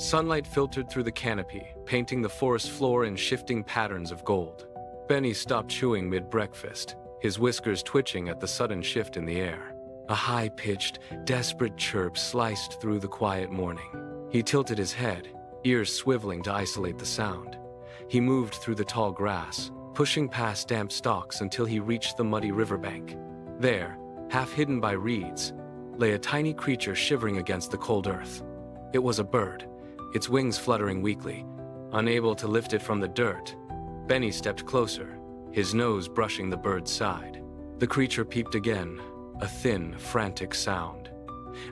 Sunlight filtered through the canopy, painting the forest floor in shifting patterns of gold. Benny stopped chewing mid-breakfast, his whiskers twitching at the sudden shift in the air. A high-pitched, desperate chirp sliced through the quiet morning. He tilted his head, ears swiveling to isolate the sound. He moved through the tall grass, pushing past damp stalks until he reached the muddy riverbank. There, half hidden by reeds, lay a tiny creature shivering against the cold earth. It was a bird, its wings fluttering weakly. Unable to lift it from the dirt, Benny stepped closer, his nose brushing the bird's side. The creature peeped again, a thin, frantic sound.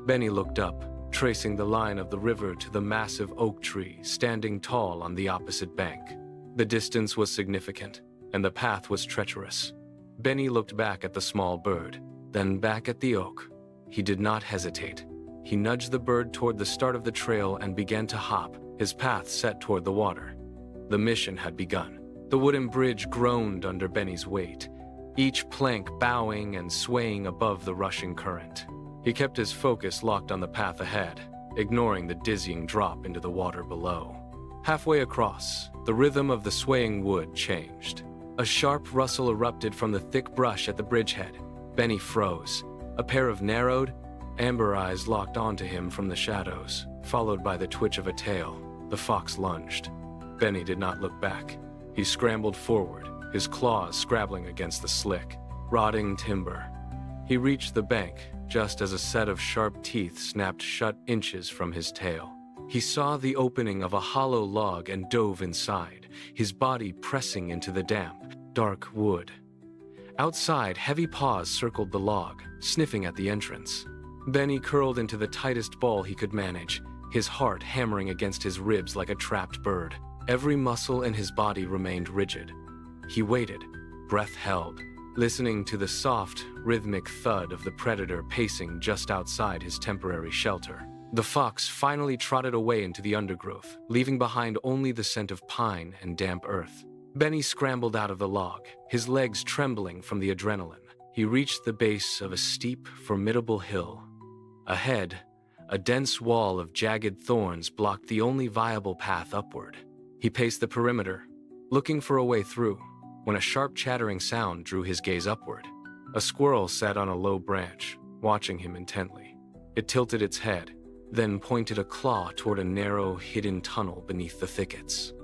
Benny looked up, tracing the line of the river to the massive oak tree standing tall on the opposite bank. The distance was significant, and the path was treacherous. Benny looked back at the small bird, then back at the oak. He did not hesitate. He nudged the bird toward the start of the trail and began to hop, his path set toward the water. The mission had begun. The wooden bridge groaned under Benny's weight, each plank bowing and swaying above the rushing current. He kept his focus locked on the path ahead, ignoring the dizzying drop into the water below. Halfway across, the rhythm of the swaying wood changed. A sharp rustle erupted from the thick brush at the bridgehead. Benny froze. A pair of narrowed, amber eyes locked onto him from the shadows, followed by the twitch of a tail. The fox lunged. Benny did not look back. He scrambled forward, his claws scrabbling against the slick, rotting timber. He reached the bank just as a set of sharp teeth snapped shut inches from his tail. He saw the opening of a hollow log and dove inside, his body pressing into the damp, dark wood. Outside, heavy paws circled the log, sniffing at the entrance. Benny curled into the tightest ball he could manage, his heart hammering against his ribs like a trapped bird. Every muscle in his body remained rigid. He waited, breath held, listening to the soft, rhythmic thud of the predator pacing just outside his temporary shelter. The fox finally trotted away into the undergrowth, leaving behind only the scent of pine and damp earth. Benny scrambled out of the log, his legs trembling from the adrenaline. He reached the base of a steep, formidable hill. Ahead, a dense wall of jagged thorns blocked the only viable path upward. He paced the perimeter, looking for a way through, when a sharp chattering sound drew his gaze upward. A squirrel sat on a low branch, watching him intently. It tilted its head, then pointed a claw toward a narrow, hidden tunnel beneath the thickets.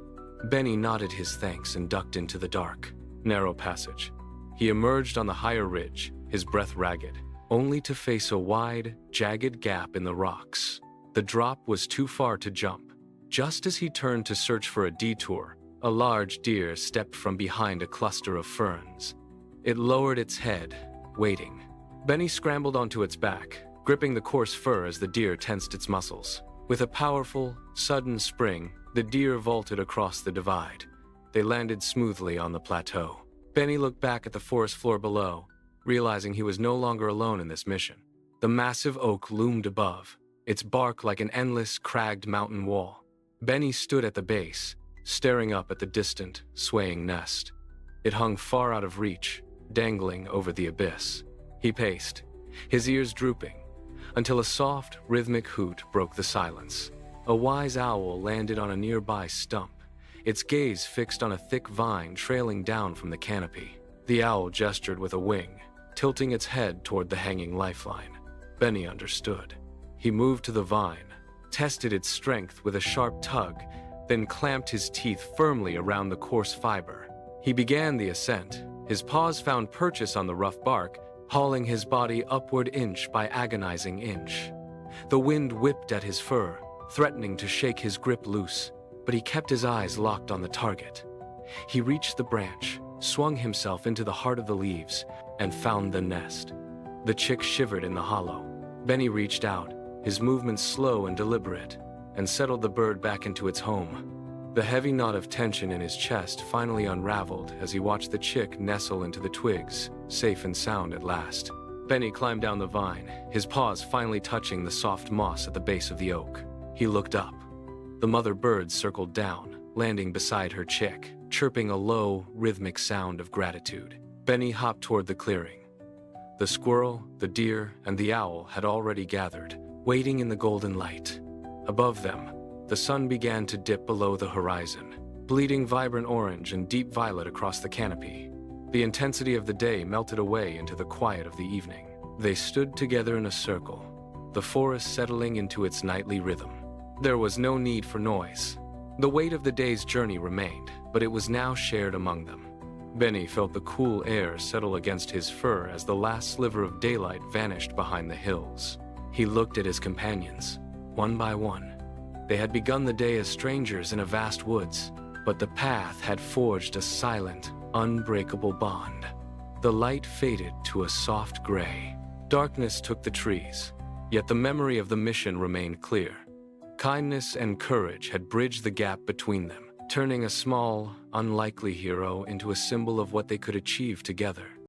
Benny nodded his thanks and ducked into the dark, narrow passage. He emerged on the higher ridge, his breath ragged, only to face a wide, jagged gap in the rocks. The drop was too far to jump. Just as he turned to search for a detour, a large deer stepped from behind a cluster of ferns. It lowered its head, waiting. Benny scrambled onto its back, gripping the coarse fur as the deer tensed its muscles. With a powerful, sudden spring, the deer vaulted across the divide. They landed smoothly on the plateau. Benny looked back at the forest floor below, realizing he was no longer alone in this mission. The massive oak loomed above, its bark like an endless, cragged mountain wall. Benny stood at the base, staring up at the distant, swaying nest. It hung far out of reach, dangling over the abyss. He paced, his ears drooping, until a soft, rhythmic hoot broke the silence. A wise owl landed on a nearby stump, its gaze fixed on a thick vine trailing down from the canopy. The owl gestured with a wing, tilting its head toward the hanging lifeline. Benny understood. He moved to the vine, tested its strength with a sharp tug, then clamped his teeth firmly around the coarse fiber. He began the ascent. His paws found purchase on the rough bark, hauling his body upward inch by agonizing inch. The wind whipped at his fur, threatening to shake his grip loose, but he kept his eyes locked on the target. He reached the branch, swung himself into the heart of the leaves, and found the nest. The chick shivered in the hollow. Benny reached out, his movements slow and deliberate, and settled the bird back into its home. The heavy knot of tension in his chest finally unraveled as he watched the chick nestle into the twigs, safe and sound at last. Benny climbed down the vine, his paws finally touching the soft moss at the base of the oak. He looked up. The mother bird circled down, landing beside her chick, chirping a low, rhythmic sound of gratitude. Benny hopped toward the clearing. The squirrel, the deer, and the owl had already gathered, waiting in the golden light. Above them, The sun began to dip below the horizon, bleeding vibrant orange and deep violet across the canopy. The intensity of the day melted away into the quiet of the evening. They stood together in a circle, the forest settling into its nightly rhythm. There was no need for noise. The weight of the day's journey remained, but it was now shared among them. Benny felt the cool air settle against his fur as the last sliver of daylight vanished behind the hills. He looked at his companions, one by one. They had begun the day as strangers in a vast woods, but the path had forged a silent, unbreakable bond. The light faded to a soft gray. Darkness took the trees, yet the memory of the mission remained clear. Kindness and courage had bridged the gap between them, turning a small, unlikely hero into a symbol of what they could achieve together.